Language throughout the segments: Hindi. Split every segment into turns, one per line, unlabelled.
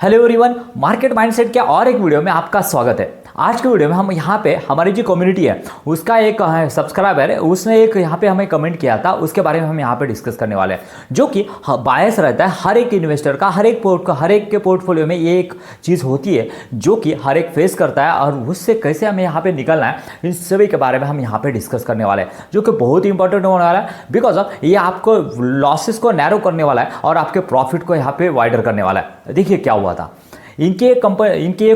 हेलो एवरीवन, मार्केट माइंडसेट के और एक वीडियो में आपका स्वागत है। आज के वीडियो में हम यहाँ पे हमारी जो कम्युनिटी है उसका एक सब्सक्राइबर है, उसने एक यहाँ पे हमें कमेंट किया था, उसके बारे में हम यहाँ पे डिस्कस करने वाले हैं। जो कि बायस रहता है हर एक इन्वेस्टर का, हर एक के पोर्टफोलियो में ये एक चीज़ होती है जो कि हर एक फेस करता है और उससे कैसे हमें यहाँ पे निकलना है, इन सभी के बारे में हम यहाँ पे डिस्कस करने वाले हैं, जो कि बहुत ही इंपॉर्टेंट होने वाला है। बिकॉज ऑफ ये आपको लॉसेस को नैरो करने वाला है और आपके प्रॉफिट को यहाँ पे वाइडर करने वाला है। देखिए क्या हुआ था, इनकी एक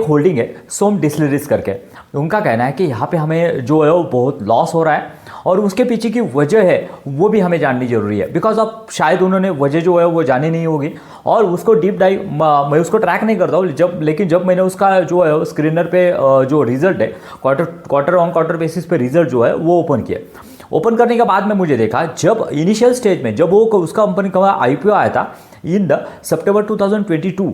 होल्डिंग है सोम डिस्टिलरीज करके। उनका कहना है कि यहाँ पे हमें जो है वो बहुत लॉस हो रहा है और उसके पीछे की वजह है वो भी हमें जाननी जरूरी है। बिकॉज अब शायद उन्होंने वजह जो है वो जानी नहीं होगी और उसको डीप डाइव मैं उसको ट्रैक नहीं करता हूँ, लेकिन जब मैंने उसका जो है स्क्रीनर पे जो रिजल्ट है क्वार्टर ऑन क्वार्टर बेसिस पे रिजल्ट जो है वो ओपन करने के बाद में मुझे देखा, जब इनिशियल स्टेज में जब वो उसका कंपनी का IPO आया था इन द सितंबर 2022,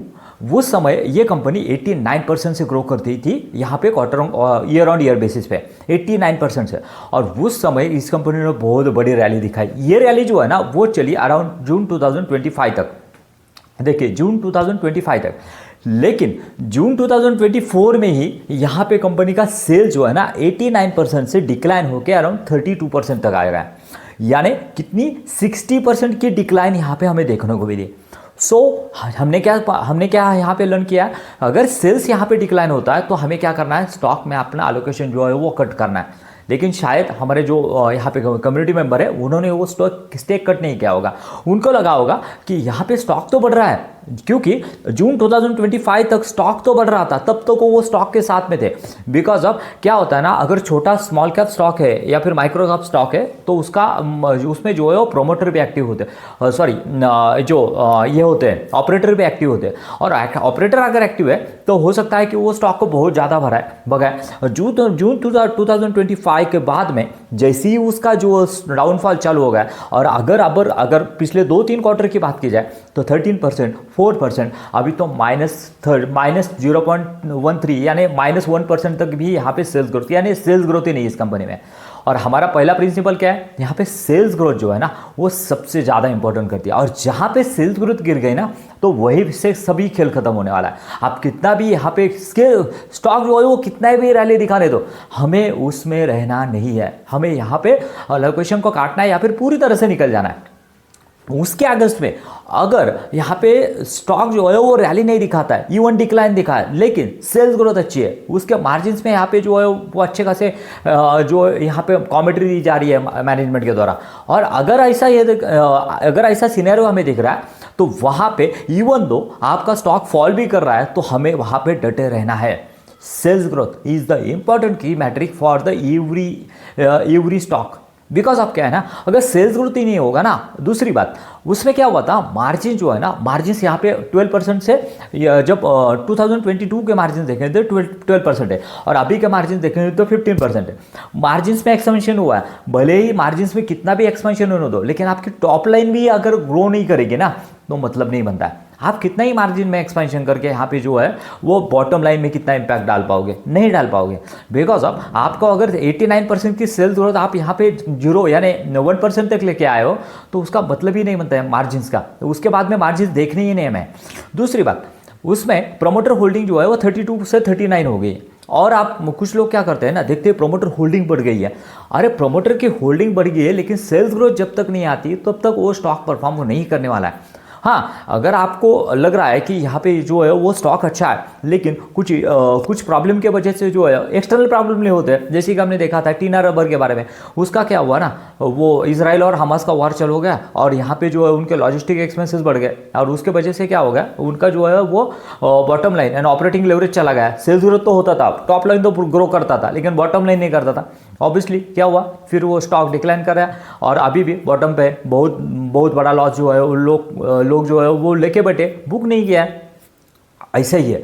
उस समय ये कंपनी 89% से ग्रो करती थी यहाँ पे ईयर ऑन ईयर बेसिस पे 89% से। और उस समय इस कंपनी ने बहुत बड़ी रैली दिखाई। ये रैली जो है ना वो चली अराउंड जून 2025 तक। देखिए जून 2025 तक, लेकिन जून 2024 में ही यहाँ पे कंपनी का सेल जो है ना 89% से डिक्लाइन होकर अराउंड 32% तक आएगा। यानी कितनी 60% की डिक्लाइन यहाँ पे हमें देखने को मिली। हमने क्या यहाँ पे लर्न किया, अगर सेल्स यहाँ पे डिक्लाइन होता है तो हमें क्या करना है, स्टॉक में अपना एलोकेशन जो है वो कट करना है। लेकिन शायद हमारे जो यहाँ पे कम्युनिटी मेंबर है उन्होंने वो स्टेक कट नहीं किया होगा। उनको लगा होगा कि यहाँ पे स्टॉक तो बढ़ रहा है, क्योंकि जून 2025 तक स्टॉक तो बढ़ रहा था, तब तक वो स्टॉक के साथ में थे। बिकॉज ऑफ क्या होता है ना, अगर छोटा स्मॉल कैप स्टॉक है या फिर माइक्रो कैप स्टॉक है तो उसमें जो है वो प्रोमोटर भी एक्टिव होते हैं, ये होते हैं ऑपरेटर भी एक्टिव होते हैं। और ऑपरेटर अगर एक्टिव है तो हो सकता है कि वो स्टॉक को बहुत ज़्यादा भगाए। जून 2025 के बाद में जैसे ही उसका जो डाउनफॉल चालू हो गया, और अगर पिछले 2-3 क्वार्टर की बात की जाए तो 13%, 4%, अभी तो -0.13 यानी -1% तक भी यहाँ पे सेल्स ग्रोथ, यानी सेल्स ग्रोथ ही नहीं इस कंपनी में। और हमारा पहला प्रिंसिपल क्या है, यहाँ पे सेल्स ग्रोथ जो है ना वो सबसे ज़्यादा इंपॉर्टेंट करती है। और जहाँ पे सेल्स ग्रोथ गिर गई ना तो वही से सभी खेल खत्म होने वाला है। आप कितना भी यहाँ पे स्टॉक जो है वो कितना भी रैली दिखाने दो, हमें उसमें रहना नहीं है। हमें यहाँ पे लोकेशन को काटना है या फिर पूरी तरह से निकल जाना है। उसके अगस्त में अगर यहाँ पे स्टॉक जो है वो रैली नहीं दिखाता है, इवन डिक्लाइन दिखा है, लेकिन सेल्स ग्रोथ अच्छी है, उसके मार्जिन्स में यहाँ पे जो है वो अच्छे खासे जो यहाँ पे कॉमेंट्री दी जा रही है मैनेजमेंट के द्वारा। और अगर ऐसा सिनेरियो हमें दिख रहा है तो वहाँ पे इवन दो आपका स्टॉक फॉल भी कर रहा है तो हमें वहाँ पे डटे रहना है। Sales growth is the important key metric for the every stock. Because of क्या है ना, अगर सेल्स ग्रोथ ही नहीं होगा ना, दूसरी बात उसमें क्या हुआ था, मार्जिन जो है ना, मार्जिन यहाँ पे 12% से, जब 2022 के मार्जिन देखें तो 12% है और अभी के मार्जिन देखें तो 15% है। मार्जिन में एक्सपेंशन हुआ है, भले ही मार्जिन में कितना भी एक्सपेंशन होने दो, लेकिन आपकी टॉप लाइन भी अगर ग्रो नहीं करेगी ना तो मतलब नहीं बनता है। आप कितना ही मार्जिन में एक्सपेंशन करके यहाँ पे जो है वो बॉटम लाइन में कितना इंपैक्ट डाल पाओगे, नहीं डाल पाओगे। बिकॉज ऑफ आपको अगर 89% की सेल्स ग्रोथ आप यहाँ पे 0 यानी 1% तक लेके आए हो तो उसका मतलब ही नहीं बनता है मार्जिन्स का। तो उसके बाद में मार्जिन देखने ही नहीं हमें। दूसरी बात, उसमें प्रमोटर होल्डिंग जो है वो 32 से 39 हो गई। और आप कुछ लोग क्या करते हैं ना, देखते हैं प्रमोटर होल्डिंग बढ़ गई है। अरे प्रमोटर की होल्डिंग बढ़ गई है, लेकिन सेल्स ग्रोथ जब तक नहीं आती तब तक वो स्टॉक परफॉर्म नहीं करने वाला है। हाँ, अगर आपको लग रहा है कि यहाँ पे जो है वो स्टॉक अच्छा है, लेकिन कुछ प्रॉब्लम के वजह से जो है एक्सटर्नल प्रॉब्लम नहीं होते, जैसे कि हमने देखा था टीना रबर के बारे में। उसका क्या हुआ ना, वो इजराइल और हमास का वॉर चल हो गया और यहाँ पे जो है उनके लॉजिस्टिक एक्सपेंसेस बढ़ गए और उसके वजह से क्या हो गया, उनका जो है वो bottom line and operating leverage चला गया। सेल्स ग्रोथ तो होता था, टॉप लाइन तो ग्रो करता था, लेकिन बॉटम लाइन नहीं करता था। ऑब्वियसली क्या हुआ, फिर वो स्टॉक डिक्लाइन कर रहा है और अभी भी बॉटम पे बहुत बड़ा लॉस जो है लोग जो है वो लेके बैठे, बुक नहीं किया है। ऐसा ही है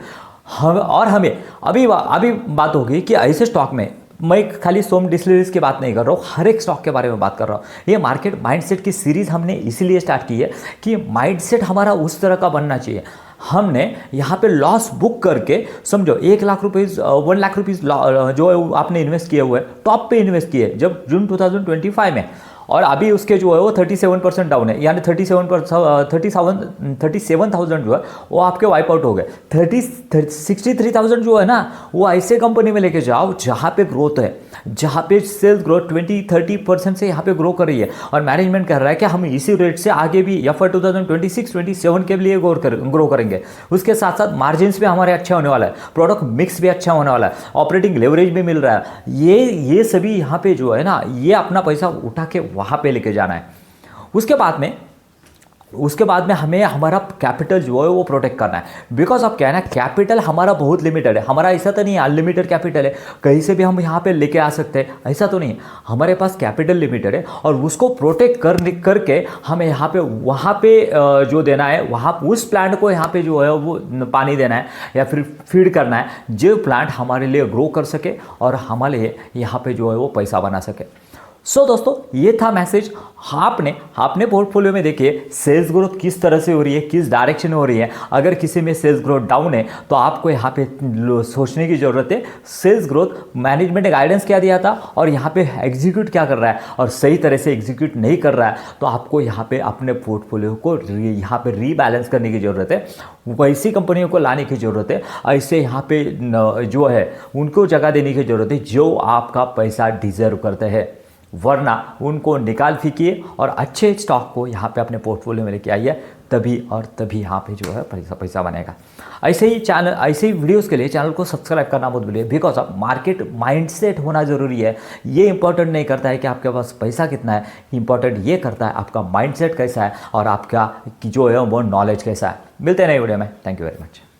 हमें अभी बात होगी कि ऐसे स्टॉक में, मैं खाली सोम डिस्टिलरीज की बात नहीं कर रहा हूँ, हर एक स्टॉक के बारे में बात कर रहा हूँ। ये मार्केट माइंडसेट की सीरीज हमने इसीलिए स्टार्ट की है कि माइंडसेट हमारा उस तरह का बनना चाहिए। हमने यहाँ पे लॉस बुक करके, समझो 1 लाख रुपीज़ 1 लाख रुपीज़ जो आपने इन्वेस्ट किए हुए टॉप पे इन्वेस्ट किए जब जून 2025 में, और अभी उसके जो है वो 37% डाउन है, यानी 37,000 जो है वो आपके वाइप आउट हो गए। 63,000 जो है ना वो ऐसे कंपनी में लेके जाओ जहाँ पे ग्रोथ है, जहाँ पे सेल्स ग्रोथ 20-30% से यहाँ पे ग्रो कर रही है, और मैनेजमेंट कह रहा है कि हम इसी रेट से आगे भी या फिर 2026-27 के लिए ग्रो करेंगे। उसके साथ साथ मार्जिन भी हमारे अच्छे होने वाला है, प्रोडक्ट मिक्स भी अच्छा होने वाला है, ऑपरेटिंग लेवरेज भी मिल रहा है। ये सभी यहाँ पे जो है ना ये अपना पैसा उठा के वहाँ पे लेके जाना है। उसके बाद में हमें हमारा कैपिटल जो है वो प्रोटेक्ट करना है, बिकॉज अब क्या है ना कैपिटल हमारा बहुत लिमिटेड है। हमारा ऐसा तो नहीं है अनलिमिटेड कैपिटल है, कहीं से भी हम यहाँ पे लेके आ सकते हैं, ऐसा तो नहीं है। हमारे पास कैपिटल लिमिटेड है और उसको प्रोटेक्ट करके हमें यहाँ पे वहाँ पे जो देना है, वहाँ उस प्लांट को यहाँ पे जो है वो पानी देना है या फिर फीड करना है, जो प्लांट हमारे लिए ग्रो कर सके और हमारे लिए यहाँ पे जो है वो पैसा बना सके। सो दोस्तों ये था मैसेज। आपने पोर्टफोलियो में देखिए सेल्स ग्रोथ किस तरह से हो रही है, किस डायरेक्शन में हो रही है। अगर किसी में सेल्स ग्रोथ डाउन है तो आपको यहाँ पे सोचने की ज़रूरत है सेल्स ग्रोथ मैनेजमेंट ने गाइडेंस क्या दिया था और यहाँ पे एग्जीक्यूट क्या कर रहा है, और सही तरह से एग्जीक्यूट नहीं कर रहा है तो आपको यहाँ पे अपने पोर्टफोलियो को यहाँ पे रीबैलेंस करने की ज़रूरत है, वैसी कंपनियों को लाने की ज़रूरत है, ऐसे यहाँ पे जो है उनको जगह देने की ज़रूरत है जो आपका पैसा डिजर्व करते हैं, वरना उनको निकाल फीकिए और अच्छे स्टॉक को यहाँ पे अपने पोर्टफोलियो में लेके आइए, तभी और तभी यहाँ पे जो है पैसा बनेगा। ऐसे ही वीडियोस के लिए चैनल को सब्सक्राइब करना मत भूलिए, बिकॉज ऑफ मार्केट माइंडसेट होना ज़रूरी है। ये इंपॉर्टेंट नहीं करता है कि आपके पास पैसा कितना है, इंपॉर्टेंट ये करता है आपका माइंडसेट कैसा है और आपका जो है वो नॉलेज कैसा है। मिलते हैं नए वीडियो में, थैंक यू वेरी मच।